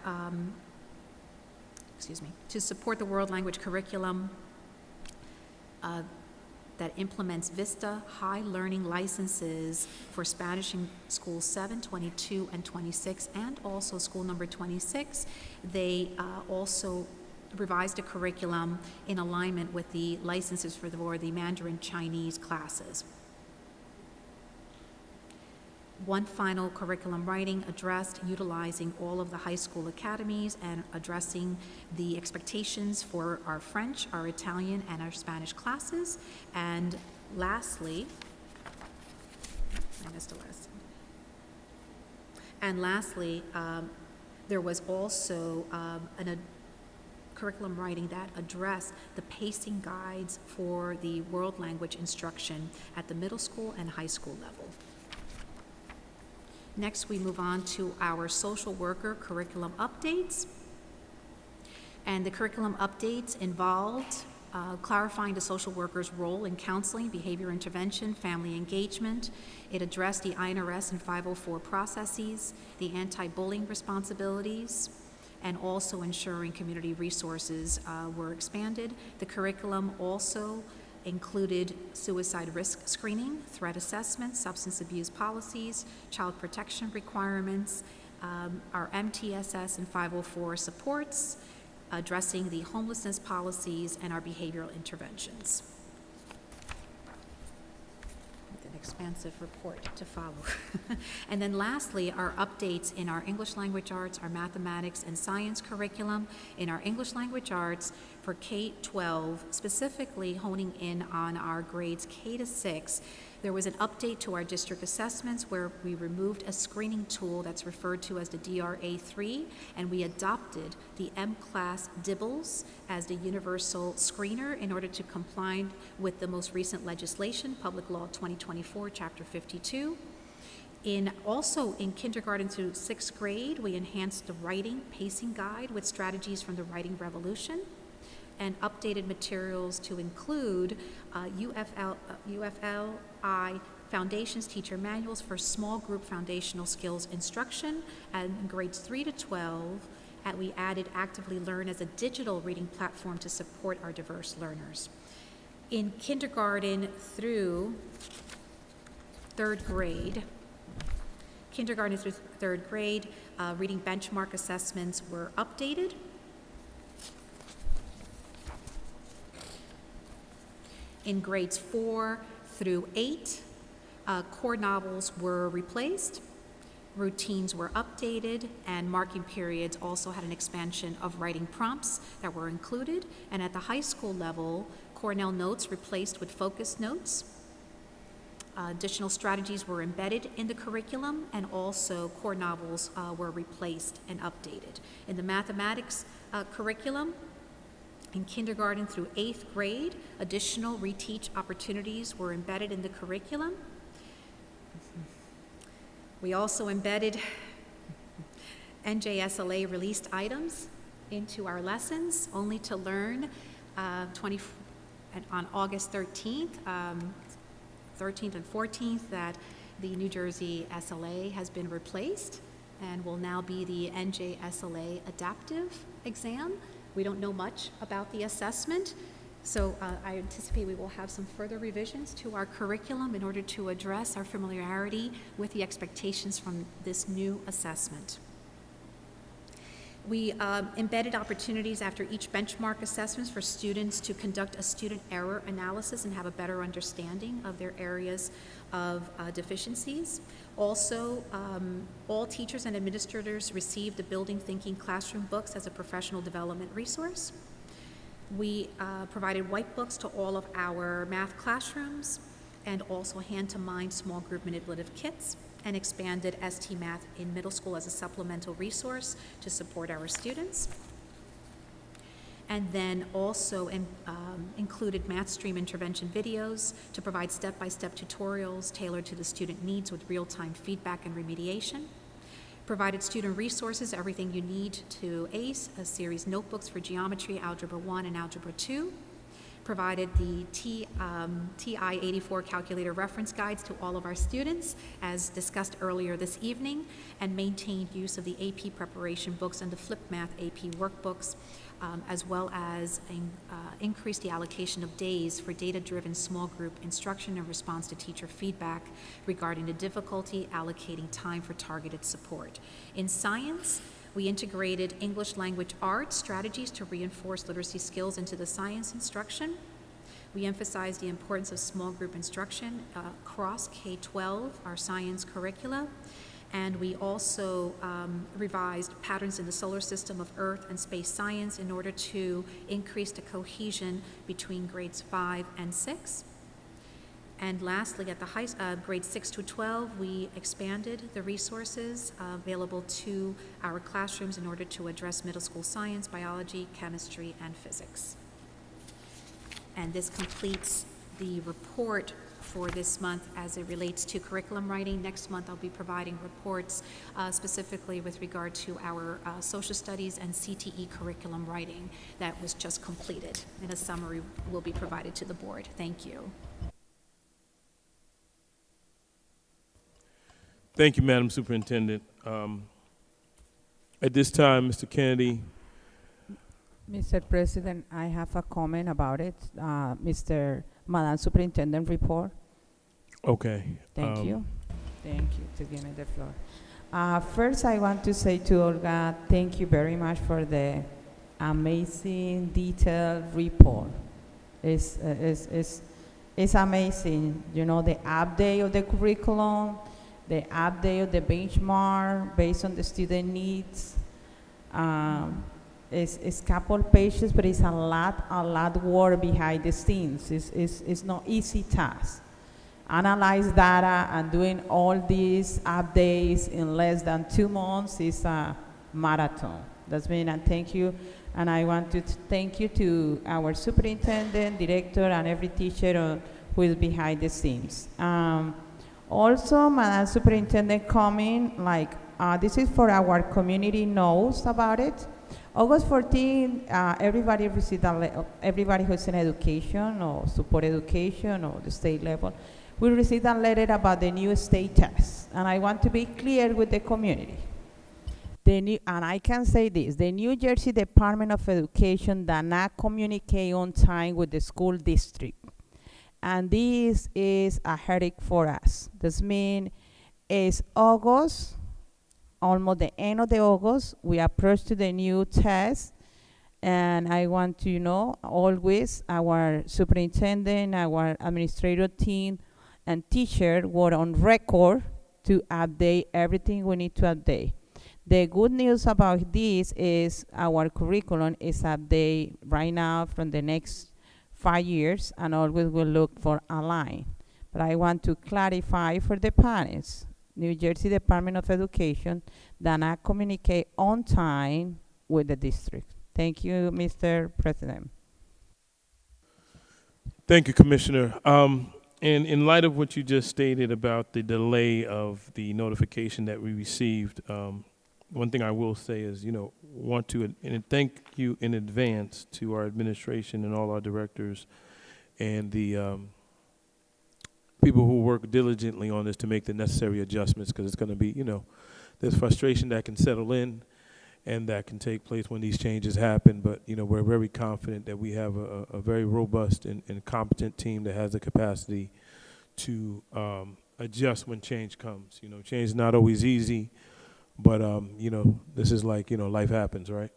to support the world language curriculum, that implements VISTA high learning licenses for Spanish in schools 7, 22, and 26, and also school number 26. They also revised a curriculum in alignment with the licenses for the Mandarin Chinese classes. One final curriculum writing addressed utilizing all of the high school academies and addressing the expectations for our French, our Italian, and our Spanish classes. And lastly, I missed a lesson. And lastly, there was also a curriculum writing that addressed the pacing guides for the world language instruction at the middle school and high school level. Next, we move on to our social worker curriculum updates. And the curriculum updates involved clarifying the social worker's role in counseling, behavior intervention, family engagement. It addressed the INRS and 504 processes, the anti-bullying responsibilities, and also ensuring community resources were expanded. The curriculum also included suicide risk screening, threat assessment, substance abuse policies, child protection requirements, our MTSS and 504 supports, addressing the homelessness policies, and our behavioral interventions. An expansive report to follow. And then lastly, our updates in our English language arts, our mathematics and science curriculum. In our English language arts for K-12, specifically honing in on our grades K to 6, there was an update to our district assessments where we removed a screening tool that's referred to as the DRA3, and we adopted the M-class DIBELS as the universal screener in order to comply with the most recent legislation, Public Law 2024, Chapter 52. Also in kindergarten through 6th grade, we enhanced the writing pacing guide with strategies from the Writing Revolution, and updated materials to include UFLI Foundations Teacher Manuals for small group foundational skills instruction, and in grades 3 to 12, and we added Actively Learn as a digital reading platform to support our diverse learners. In kindergarten through 3rd grade, reading benchmark assessments were updated. In grades 4 through 8, core novels were replaced, routines were updated, and marking periods also had an expansion of writing prompts that were included. And at the high school level, Cornell notes replaced with focus notes. Additional strategies were embedded in the curriculum, and also core novels were replaced and updated. In the mathematics curriculum, in kindergarten through 8th grade, additional reteach opportunities were embedded in the curriculum. We also embedded NJSLA released items into our lessons, only to learn on August 13th, 13th and 14th, that the New Jersey SLA has been replaced and will now be the NJSLA adaptive exam. We don't know much about the assessment, so I anticipate we will have some further revisions to our curriculum in order to address our familiarity with the expectations from this new assessment. We embedded opportunities after each benchmark assessments for students to conduct a student error analysis and have a better understanding of their areas of deficiencies. Also, all teachers and administrators received the Building Thinking Classroom books as a professional development resource. We provided white books to all of our math classrooms and also hand-to-mind small group manipulative kits, and expanded ST Math in middle school as a supplemental resource to support our students. And then also included math stream intervention videos to provide step-by-step tutorials tailored to the student needs with real-time feedback and remediation. Provided student resources, everything you need to ACE, a series notebooks for geometry, Algebra 1 and Algebra 2. Provided the TI-84 calculator reference guides to all of our students, as discussed earlier this evening, and maintained use of the AP preparation books and the Flip Math AP workbooks, as well as increased the allocation of days for data-driven small group instruction in response to teacher feedback regarding the difficulty allocating time for targeted support. In science, we integrated English language arts strategies to reinforce literacy skills into the science instruction. We emphasized the importance of small group instruction across K-12, our science curricula. And we also revised patterns in the solar system of Earth and space science in order to increase the cohesion between grades 5 and 6. And lastly, at the grades 6 to 12, we expanded the resources available to our classrooms in order to address middle school science, biology, chemistry, and physics. And this completes the report for this month as it relates to curriculum writing. Next month, I'll be providing reports specifically with regard to our social studies and CTE curriculum writing that was just completed. And a summary will be provided to the board. Thank you. Thank you, Madam Superintendent. At this time, Mr. Kennedy. Mr. President, I have a comment about it. Madam Superintendent report. Okay. Thank you. Thank you to give me the floor. First, I want to say to Olga, thank you very much for the amazing, detailed report. It's amazing. You know, the update of the curriculum, the update of the benchmark based on the student needs. It's couple pages, but it's a lot work behind the scenes. It's not easy task. Analyze data and doing all these updates in less than 2 months is a marathon. That's mean, and thank you. And I want to thank you to our superintendent, director, and every teacher who is behind the scenes. Also, Madam Superintendent coming, this is for our community knows about it. August 14, everybody received everybody who's in education or support education or the state level, we received a letter about the new state test. And I want to be clear with the community. And I can say this, the New Jersey Department of Education does not communicate on time with the school district. And this is a headache for us. This means it's August, almost the end of the August, we approach to the new test. And I want to know always our superintendent, our administrative team, and teacher were on record to update everything we need to update. The good news about this is our curriculum is updated right now from the next 5 years, and always will look for a line. But I want to clarify for the parents, New Jersey Department of Education does not communicate on time with the district. Thank you, Mr. President. Thank you, Commissioner. And in light of what you just stated about the delay of the notification that we received, one thing I will say is, want to and thank you in advance to our administration and all our directors and the people who work diligently on this to make the necessary adjustments, because it's going to be, there's frustration that can settle in and that can take place when these changes happen. But, we're very confident that we have a very robust and competent team that has the capacity to adjust when change comes. Change is not always easy, but, this is like, life happens, right?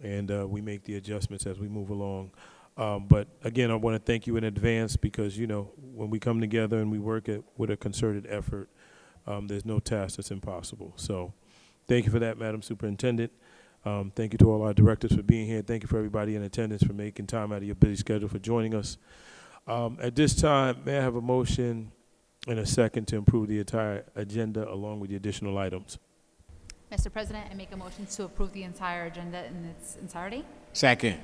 And we make the adjustments as we move along. But again, I want to thank you in advance because, when we come together and we work with a concerted effort, there's no task that's impossible. So thank you for that, Madam Superintendent. Thank you to all our directors for being here. Thank you for everybody in attendance for making time out of your busy schedule for joining us. At this time, may I have a motion and a second to approve the entire agenda along with the additional items? Mr. President, I make a motion to approve the entire agenda in its entirety. Second.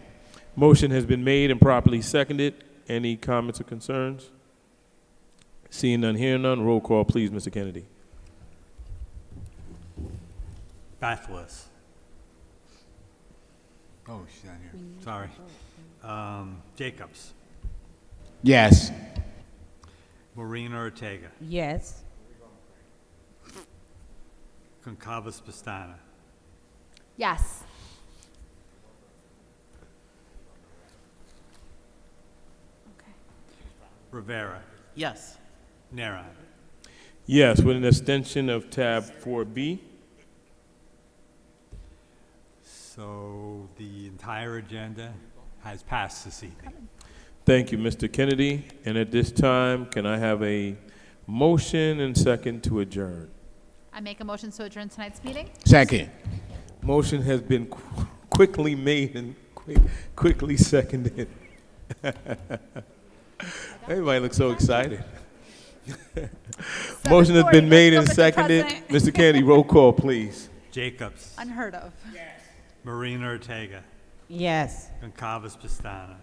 Motion has been made and properly seconded. Any comments or concerns? Seeing none, hearing none, roll call, please, Mr. Kennedy. Bathurst. Oh, she's not here. Sorry. Jacobs. Yes. Marina Ortega. Yes. Concavas Pastana. Yes. Okay. Rivera. Yes. Neron. Yes, with an extension of tab 4B. So the entire agenda has passed this evening. Thank you, Mr. Kennedy. And at this time, can I have a motion and second to adjourn? I make a motion to adjourn tonight's meeting. Second. Motion has been quickly made and quickly seconded. Everybody looks so excited. Motion has been made and seconded. Mr. Kennedy, roll call, please. Jacobs. Unheard of. Marina Ortega. Yes. Concavas Pastana.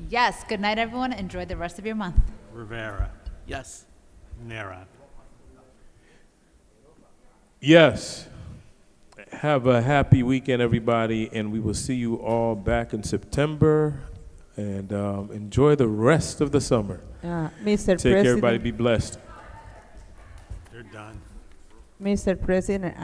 Yes. Good night, everyone. Enjoy the rest of your month. Rivera. Yes. Neron. Yes. Have a happy weekend, everybody, and we will see you all back in September. And enjoy the rest of the summer. Mr. Take care, everybody. President, Be blessed. They're done. Mr. President,